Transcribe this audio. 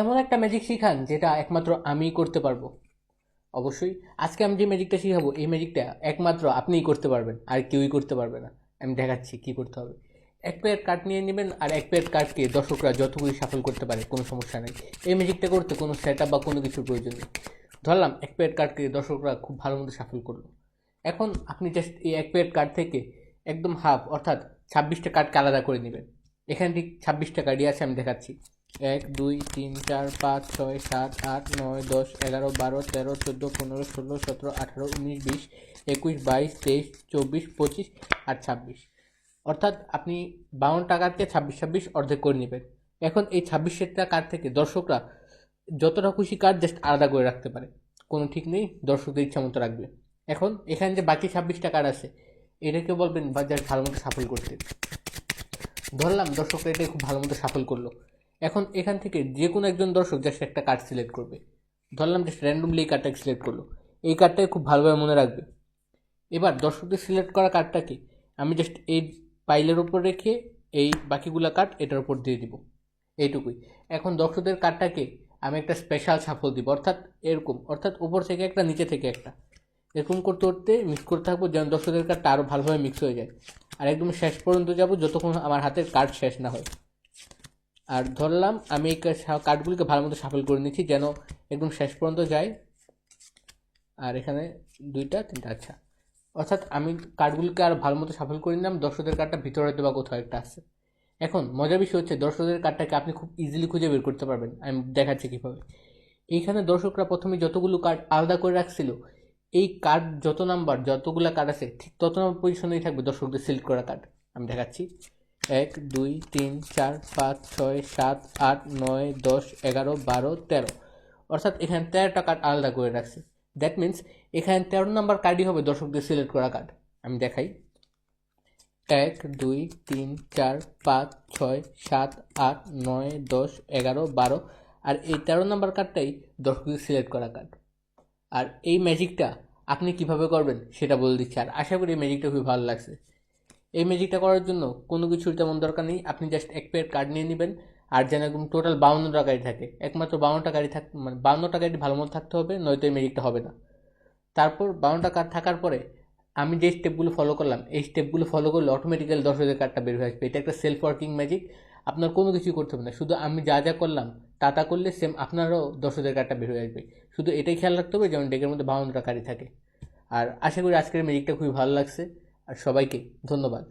এমন একটা ম্যাজিক শিখান যেটা একমাত্র আমিই করতে পারবো। অবশ্যই আজকে আমি যে ম্যাজিকটা শিখাবো এই ম্যাজিকটা একমাত্র আপনিই করতে পারবেন, আর কেউই করতে পারবে না। আমি দেখাচ্ছি কি করতে হবে। এক প্লেট কাঠ নিয়ে নেবেন, আর এক প্লেট কাঠকে দর্শকরা যতগুলি সাফল করতে পারে কোনো সমস্যা নেই। এই ম্যাজিকটা করতে কোনো সেট আপ বা কোনো কিছুর প্রয়োজন নেই। ধরলাম এক প্লেট কাঠকে দর্শকরা খুব ভালো মতো সাফল করলো। এখন আপনি জাস্ট এই এক প্লেট কাঠ থেকে একদম হাফ, অর্থাৎ 26টা কাঠকে আলাদা করে নেবেন। এখানে ঠিক 26টা কার্ডই আছে, আমি দেখাচ্ছি। 1 2 3 4 5 6 7 8 9 10 11 12 13 14 15 16 17 18 19 20 21 22 23 24 25 আর 26। অর্থাৎ আপনি 52টা কার্ডকে 26 26 অর্ধেক করে নেবেন। এখন এই 26টা কার্ড থেকে দর্শকরা যতটা খুশি কার্ড জাস্ট আলাদা করে রাখতে পারে, কোনো ঠিক নেই, দর্শকদের ইচ্ছা মতো রাখবে। এখন এখানে যে বাকি 26টা কার্ড আছে এটাকে বলবেন বা জাস্ট ভালো মতো সাফল করতে। ধরলাম দর্শকরা এটাই খুব ভালো মতো সাফল করলো। এখন এখান থেকে যে কোনো একজন দর্শক জাস্ট একটা কার্ড সিলেক্ট করবে। ধরলাম জাস্ট র্যান্ডমলি এই কার্ডটাকে সিলেক্ট করলো। এই কার্ডটাকে খুব ভালোভাবে মনে রাখবে। এবার দর্শকদের সিলেক্ট করা কার্ডটাকে আমি জাস্ট এই পাইলের উপর রেখে এই বাকিগুলা কার্ড এটার উপর দিয়ে দিব, এইটুকুই। এখন দর্শকদের কার্ডটাকে আমি একটা স্পেশাল সাফল দিব, অর্থাৎ এরকম, অর্থাৎ উপর থেকে একটা নিচে থেকে একটা, এরকম করতে করতে মিক্স করতে থাকবো যেন দর্শকদের কার্ডটা আরও ভালোভাবে মিক্স হয়ে যায়। আর একদম শেষ পর্যন্ত যাব যতক্ষণ আমার হাতের কার্ড শেষ না হয়। আর ধরলাম আমি এই কার্ডগুলিকে ভালো মতো সাফল করে নিচ্ছি যেন একদম শেষ পর্যন্ত যায়। আর এখানে দুইটা তিনটা, আচ্ছা। অর্থাৎ আমি কার্ডগুলিকে আরও ভালো মতো সাফল করে নিলাম, দর্শকদের কার্ডটা ভিতরে হয়তো বা কোথাও একটা আছে। এখন মজার বিষয় হচ্ছে দর্শকদের কার্ডটাকে আপনি খুব ইজিলি খুঁজে বের করতে পারবেন। আমি দেখাচ্ছি কীভাবে। এইখানে দর্শকরা প্রথমে যতগুলো কার্ড আলাদা করে রাখছিল, এই কার্ড যত নাম্বার, যতগুলো কার্ড আছে ঠিক তত নম্বর পজিশনেই থাকবে দর্শকদের সিলেক্ট করা কার্ড। আমি দেখাচ্ছি। 1 2 3 4 5 6 7 8 9 10 11 12 13, অর্থাৎ এখানে 13টা কার্ড আলাদা করে রাখছে। দ্যাট মিন্স এখানে 13 নাম্বার কার্ডই হবে দর্শকদের সিলেক্ট করা কার্ড। আমি দেখাই। 1 2 3 4 5 6 7 8 9 10 11 12, আর এই 13 নাম্বার কার্ডটাই দর্শকদের সিলেক্ট করা কার্ড। আর এই ম্যাজিকটা আপনি কিভাবে করবেন সেটা বলে দিচ্ছি, আর আশা করি এই ম্যাজিকটা খুবই ভালো লাগছে। এই ম্যাজিকটা করার জন্য কোনো কিছুর তেমন দরকার নেই, আপনি জাস্ট এক প্যাকেট কার্ড নিয়ে নেবেন। আর যেন একদম টোটাল 52টা গাড়ি থাকে, একমাত্র 52টা গাড়ি মানে 52টা গাড়ি ভালো মতো থাকতে হবে, নয়তো এই ম্যাজিকটা হবে না। তারপর 52টা কার্ড থাকার পরে আমি যে স্টেপগুলো ফলো করলাম এই স্টেপগুলো ফলো করলে অটোমেটিক্যালি 10,000 কার্ডটা বের হয়ে আসবে। এটা একটা সেলফ ওয়ার্কিং ম্যাজিক, আপনার কোনো কিছুই করতে হবে না, শুধু আমি যা যা করলাম তা করলে সেম আপনারও 10,000 কার্ডটা বের হয়ে আসবে। শুধু এটাই খেয়াল রাখতে হবে যেমন ডেকের মধ্যে 52টা কার্ডই থাকে। আর আশা করি আজকের ম্যাজিকটা খুবই ভালো লাগছে। আর সবাইকে ধন্যবাদ।